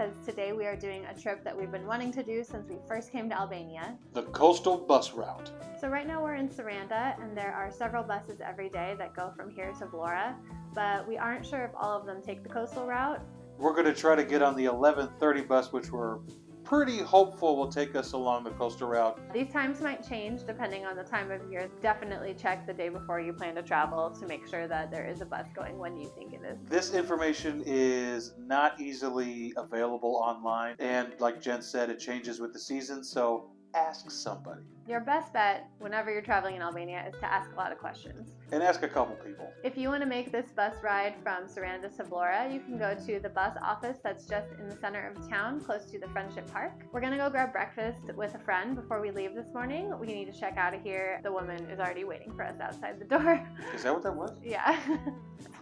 because today we are doing a trip that we've been wanting to do since we first came to Albania. The coastal bus route. So right now we're in Sarandë, and there are several buses every day that go from here to VLORE, but we aren't sure if all of them take the coastal route. We're going to try to get on the 11:30 bus, which we're pretty hopeful will take us along the coastal route. These times might change depending on the time of year. Definitely check the day before you plan to travel to make sure that there is a bus going when you think it is. This information is not easily available online, and like Jen said, it changes with the season, so ask somebody. Your best bet whenever you're traveling in Albania is to ask a lot of questions. And ask a couple people. If you want to make this bus ride from Sarandë to VLORE, you can go to the bus office that's just in the center of town, close to the Friendship Park. We're going to go grab breakfast with a friend before we leave this morning. We need to check out of here. The woman is already waiting for us outside the door. Is that what that was? Yeah.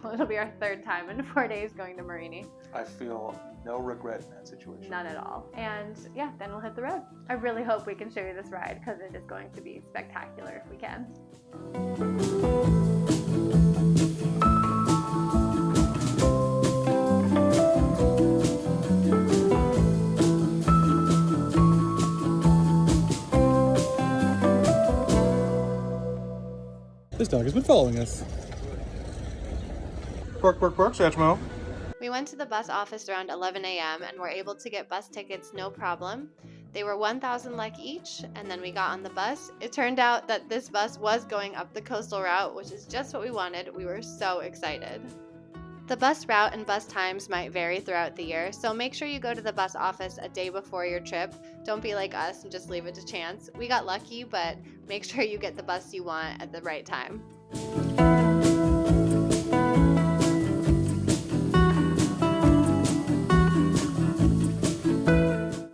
So it'll be our third time in 4 days going to Marini. I feel no regret in that situation. None at all. And yeah, then we'll hit the road. I really hope we can show you this ride because it is going to be spectacular if we can. This dog has been following us. Bark, bark, bark, Satchmo. We went to the bus office around 11 a.m. and were able to get bus tickets no problem. They were 1,000 lek each, and then we got on the bus. It turned out that this bus was going up the coastal route, which is just what we wanted. We were so excited. The bus route and bus times might vary throughout the year, so make sure you go to the bus office a day before your trip. Don't be like us and just leave it to chance. We got lucky, but make sure you get the bus you want at the right time.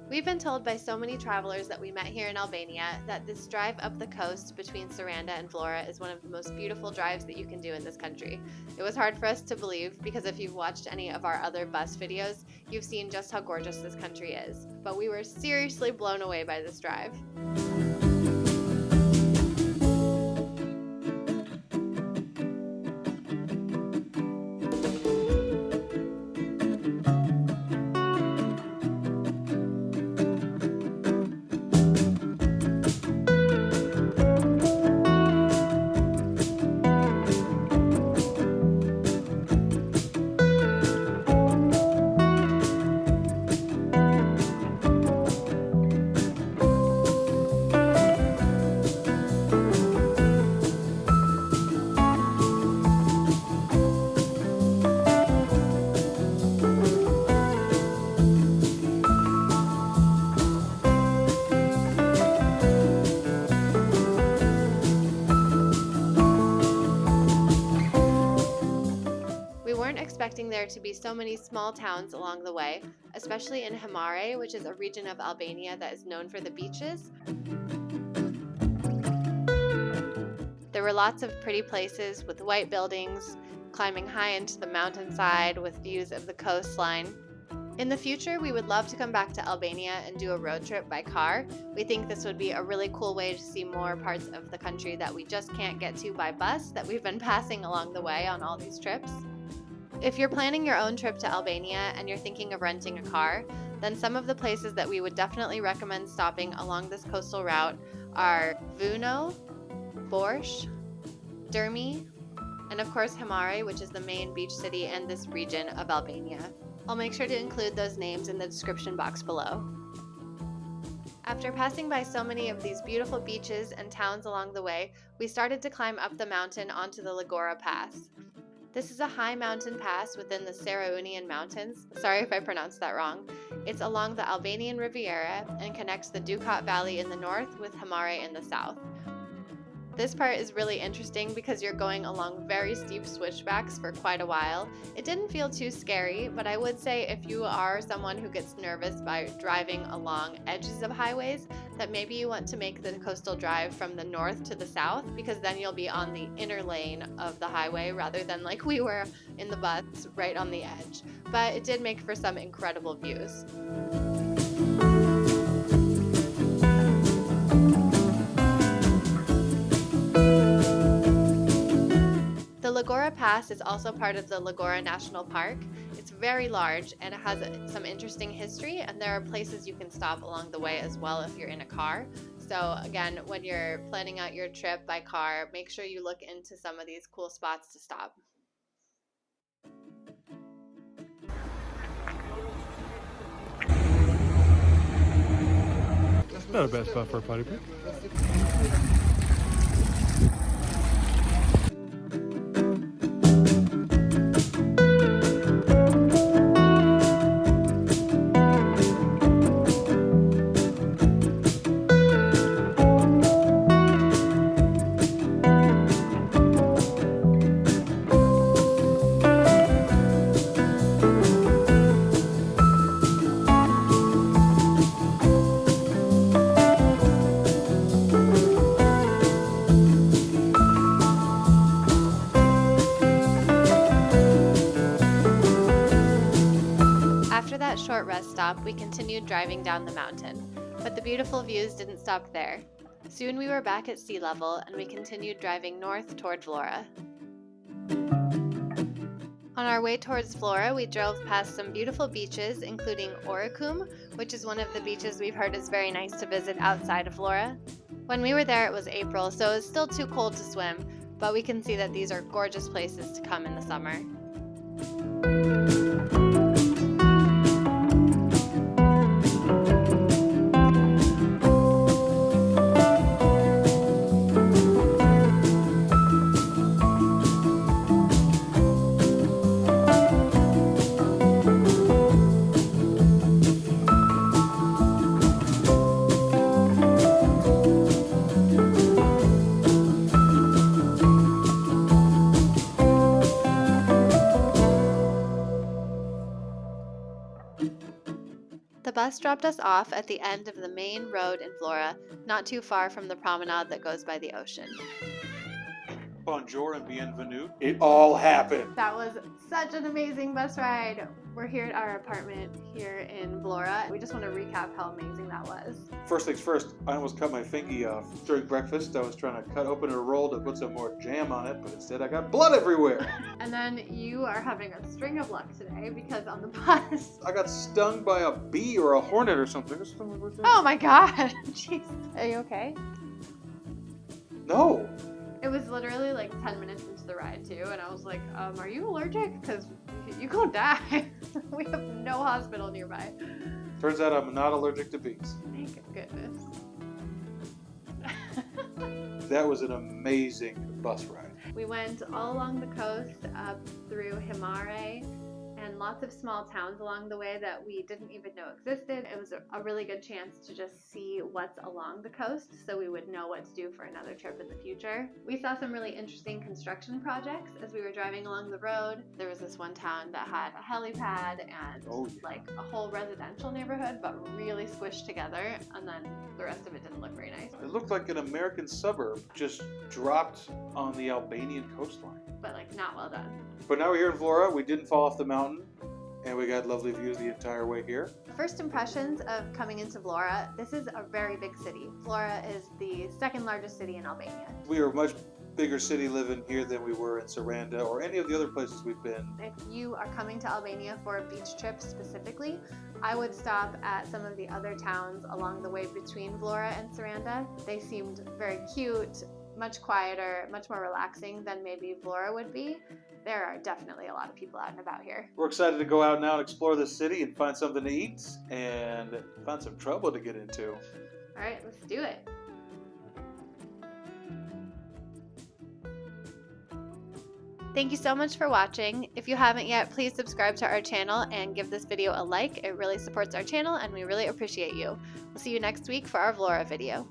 We've been told by so many travelers that we met here in Albania that this drive up the coast between Sarandë and VLORE is one of the most beautiful drives that you can do in this country. It was hard for us to believe because if you've watched any of our other bus videos, you've seen just how gorgeous this country is. But we were seriously blown away by this drive. Expecting there to be so many small towns along the way, especially in Himare, which is a region of Albania that is known for the beaches. There were lots of pretty places with white buildings, climbing high into the mountainside with views of the coastline. In the future, we would love to come back to Albania and do a road trip by car. We think this would be a really cool way to see more parts of the country that we just can't get to by bus that we've been passing along the way on all these trips. If you're planning your own trip to Albania and you're thinking of renting a car, then some of the places that we would definitely recommend stopping along this coastal route are Vuno, Borsh, Dhërmi, and of course Himare, which is the main beach city in this region of Albania. I'll make sure to include those names in the description box below. After passing by so many of these beautiful beaches and towns along the way, we started to climb up the mountain onto the Llogora Pass. This is a high mountain pass within the Ceraunian Mountains. Sorry if I pronounced that wrong. It's along the Albanian Riviera and connects the Dukat Valley in the north with Himare in the south. This part is really interesting because you're going along very steep switchbacks for quite a while. It didn't feel too scary, but I would say if you are someone who gets nervous by driving along edges of highways, that maybe you want to make the coastal drive from the north to the south, because then you'll be on the inner lane of the highway rather than like we were in the bus right on the edge. But it did make for some incredible views. The Llogora Pass is also part of the Llogora National Park. It's very large and it has some interesting history, and there are places you can stop along the way as well if you're in a car. So again, when you're planning out your trip by car, make sure you look into some of these cool spots to stop. Not a bad spot for a potty pick. Short rest stop, we continued driving down the mountain, but the beautiful views didn't stop there. Soon we were back at sea level and we continued driving north toward VLORE. On our way towards VLORE, we drove past some beautiful beaches, including Oricum, which is one of the beaches we've heard is very nice to visit outside of VLORE. When we were there, it was April, so it was still too cold to swim, but we can see that these are gorgeous places to come in the summer. The bus dropped us off at the end of the main road in VLORE, not too far from the promenade that goes by the ocean. Bonjour and bienvenue. It all happened. That was such an amazing bus ride. We're here at our apartment here in VLORE. We just want to recap how amazing that was. First things first, I almost cut my fingy off during breakfast. I was trying to cut open a roll to put some more jam on it, but instead I got blood everywhere. And then you are having a string of luck today because on the bus... I got stung by a bee or a hornet or something. Oh my god! Jeez. Are you okay? No. It was literally like 10 minutes into the ride too, and I was like, are you allergic? Because you could die. We have no hospital nearby. Turns out I'm not allergic to bees. Thank goodness. That was an amazing bus ride. We went all along the coast up through Himare and lots of small towns along the way that we didn't even know existed. It was a really good chance to just see what's along the coast so we would know what to do for another trip in the future. We saw some really interesting construction projects as we were driving along the road. There was this one town that had a helipad and like a whole residential neighborhood, but really squished together, and then the rest of it didn't look very nice. It looked like an American suburb just dropped on the Albanian coastline. But like not well done. But now we're here in VLORE. We didn't fall off the mountain, and we got lovely views the entire way here. First impressions of coming into VLORE. This is a very big city. VLORE is the second largest city in Albania. We are a much bigger city living here than we were in Sarandë or any of the other places we've been. If you are coming to Albania for a beach trip specifically, I would stop at some of the other towns along the way between VLORE and Sarandë. They seemed very cute, much quieter, much more relaxing than maybe VLORE would be. There are definitely a lot of people out and about here. We're excited to go out now and explore the city and find something to eat and find some trouble to get into. All right, let's do it. Thank you so much for watching. If you haven't yet, please subscribe to our channel and give this video a like. It really supports our channel and we really appreciate you. We'll see you next week for our VLORE video.